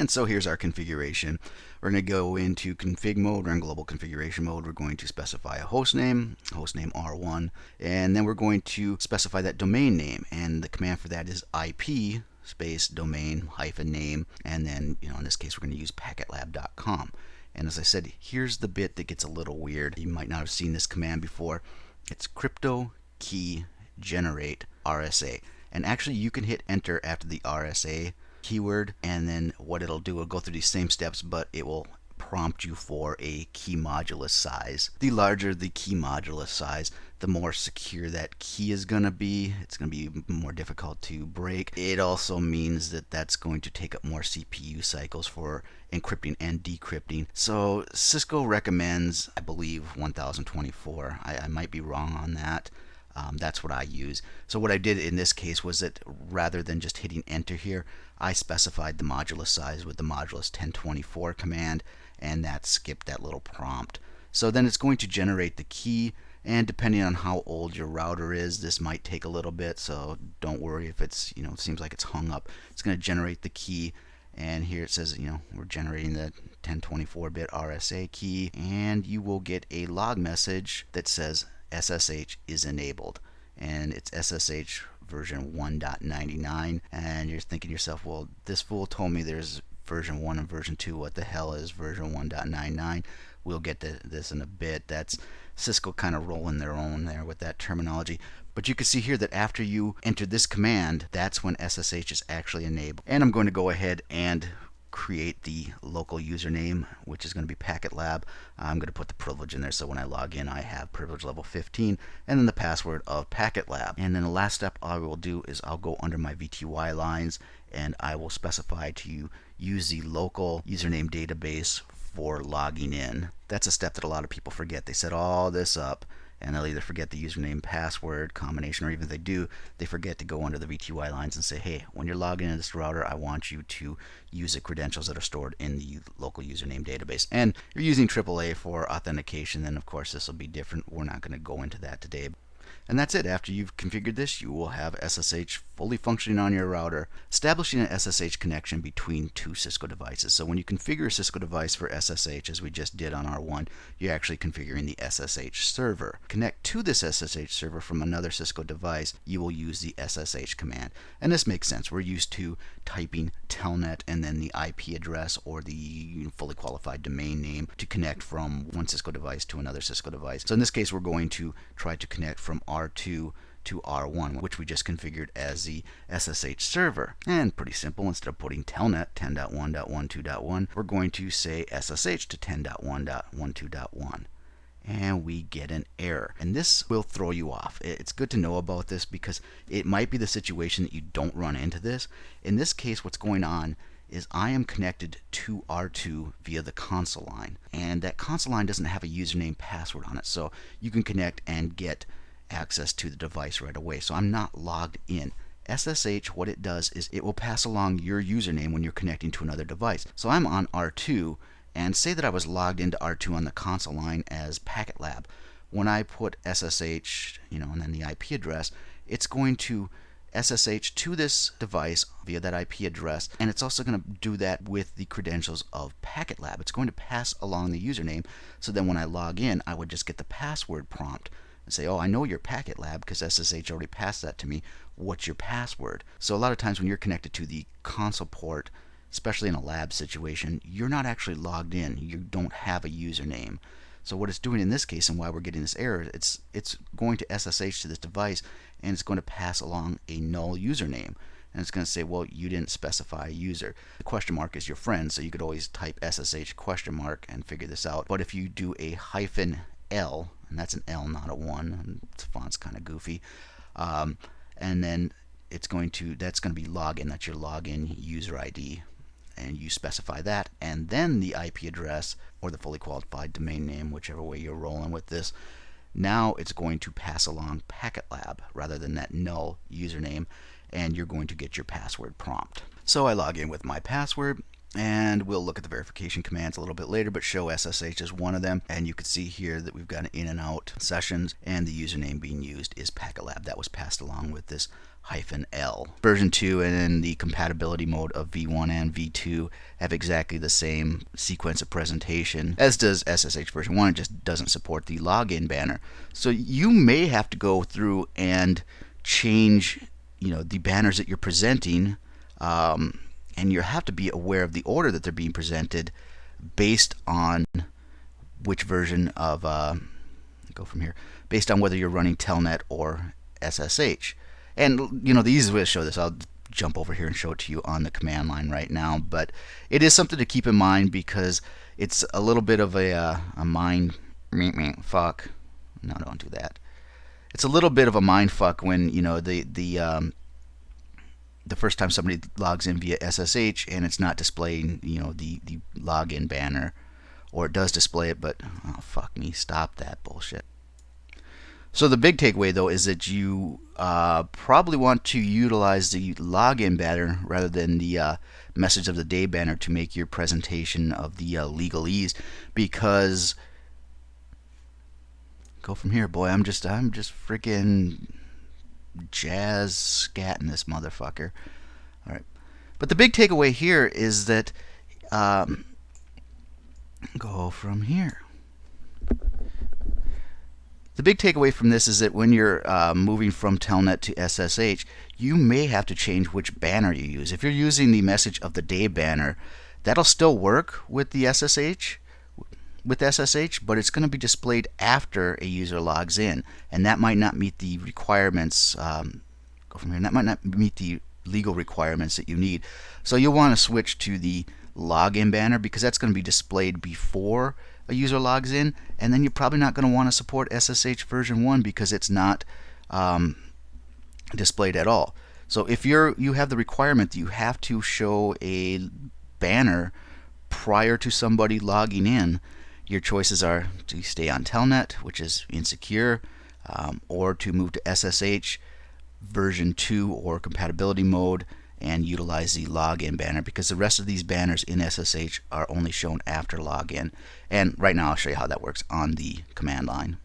And so here's our configuration. We're going to go into config mode. We're in global configuration mode. We're going to specify a hostname R1, and then we're going to specify that domain name, and the command for that is IP space domain hyphen name, and then in this case we're going to use packetlab.com. And as I said, here's the bit that gets a little weird. You might not have seen this command before. It's crypto key generate RSA. And actually you can hit enter after the RSA keyword, and then what it'll do, it'll go through these same steps, but it will prompt you for a key modulus size. The larger the key modulus size, the more secure that key is going to be. It's going to be more difficult to break. It also means that that's going to take up more CPU cycles for encrypting and decrypting. So Cisco recommends, I believe, 1024. I might be wrong on that. That's what I use. So what I did in this case was that rather than just hitting enter here, I specified the modulus size with the modulus 1024 command, and that skipped that little prompt. So then it's going to generate the key, and depending on how old your router is, this might take a little bit, so don't worry if it's, it seems like it's hung up. It's going to generate the key, and here it says, we're generating the 1024-bit RSA key, and you will get a log message that says SSH is enabled, and it's SSH version 1.99, and you're thinking to yourself, well, this fool told me there's version 1 and version 2. What the hell is version 1.99? We'll get to this in a bit. That's Cisco kind of rolling their own there with that terminology. But you can see here that after you enter this command, that's when SSH is actually enabled. And I'm going to go ahead and create the local username, which is going to be packetlab. I'm going to put the privilege in there, so when I log in I have privilege level 15, and then the password of packetlab. And then the last step I will do is I'll go under my VTY lines, and I will specify to use the local username database for logging in. That's a step that a lot of people forget. They set all this up, and they'll either forget the username password combination, or even if they do, they forget to go under the VTY lines and say, hey, when you're logging into this router, I want you to use the credentials that are stored in the local username database. And you're using AAA for authentication, then of course this will be different. We're not going to go into that today. And that's it. After you've configured this, you will have SSH fully functioning on your router, establishing an SSH connection between two Cisco devices. So when you configure a Cisco device for SSH, as we just did on R1, you're actually configuring the SSH server. Connect to this SSH server from another Cisco device, you will use the SSH command. And this makes sense. We're used to typing Telnet and then the IP address or the fully qualified domain name to connect from one Cisco device to another Cisco device. So in this case, we're going to try to connect from R2 to R1, which we just configured as the SSH server. And pretty simple, instead of putting Telnet 10.1.12.1, we're going to say SSH to 10.1.12.1. And we get an error. And this will throw you off. It's good to know about this because it might be the situation that you don't run into this. In this case, what's going on is I am connected to R2 via the console line. And that console line doesn't have a username password on it. So you can connect and get access to the device right away. So I'm not logged in. SSH, what it does is it will pass along your username when you're connecting to another device. So I'm on R2, and say that I was logged into R2 on the console line as packetlab. When I put SSH, and then the IP address, it's going to SSH to this device via that IP address, and it's also going to do that with the credentials of packetlab. It's going to pass along the username, so then when I log in, I would just get the password prompt and say, oh, I know you're packetlab because SSH already passed that to me. What's your password? So a lot of times when you're connected to the console port, especially in a lab situation, you're not actually logged in. You don't have a username. So what it's doing in this case, and why we're getting this error, it's going to SSH to this device, and it's going to pass along a null username. And it's going to say, well, you didn't specify a user. The question mark is your friend, so you could always type SSH question mark and figure this out. But if you do a -L, and that's an L, not a 1, the font's kind of goofy, and then that's going to be login. That's your login user ID. And you specify that, and then the IP address or the fully qualified domain name, whichever way you're rolling with this. Now it's going to pass along packetlab rather than that null username, and you're going to get your password prompt. So I log in with my password, and we'll look at the verification commands a little bit later, but show SSH is one of them. And you can see here that we've got an in and out sessions, and the username being used is packetlab. That was passed along with this -L. Version 2 and then the compatibility mode of V1 and V2 have exactly the same sequence of presentation as does SSH version 1. It just doesn't support the login banner. So you may have to go through and change, the banners that you're presenting, and you have to be aware of the order that they're being presented based on which version of go from here, based on whether you're running Telnet or SSH. And the easiest way to show this, I'll jump over here and show it to you on the command line right now, but it is something to keep in mind because it's a little bit of a mind fuck. No, don't do that. It's a little bit of a mind fuck when the first time somebody logs in via SSH and it's not displaying the login banner, or it does display it, but oh fuck me, stop that bullshit. So the big takeaway though is that you probably want to utilize the login banner rather than the message of the day banner to make your presentation of the legalese, because go from here, boy. I'm just freaking jazz scatting this motherfucker. All right, but the big takeaway here is that go from here. The big takeaway from this is that when you're moving from Telnet to SSH, you may have to change which banner you use. If you're using the message of the day banner, that'll still work with the SSH, but it's going to be displayed after a user logs in, and that might not meet the requirements. Go from here. And that might not meet the legal requirements that you need. So you'll want to switch to the login banner because that's going to be displayed before a user logs in, and then you're probably not going to want to support SSH version 1 because it's not displayed at all. So if you have the requirement that you have to show a banner prior to somebody logging in, your choices are to stay on Telnet, which is insecure, or to move to SSH version 2 or compatibility mode and utilize the login banner, because the rest of these banners in SSH are only shown after login. And right now I'll show you how that works on the command line.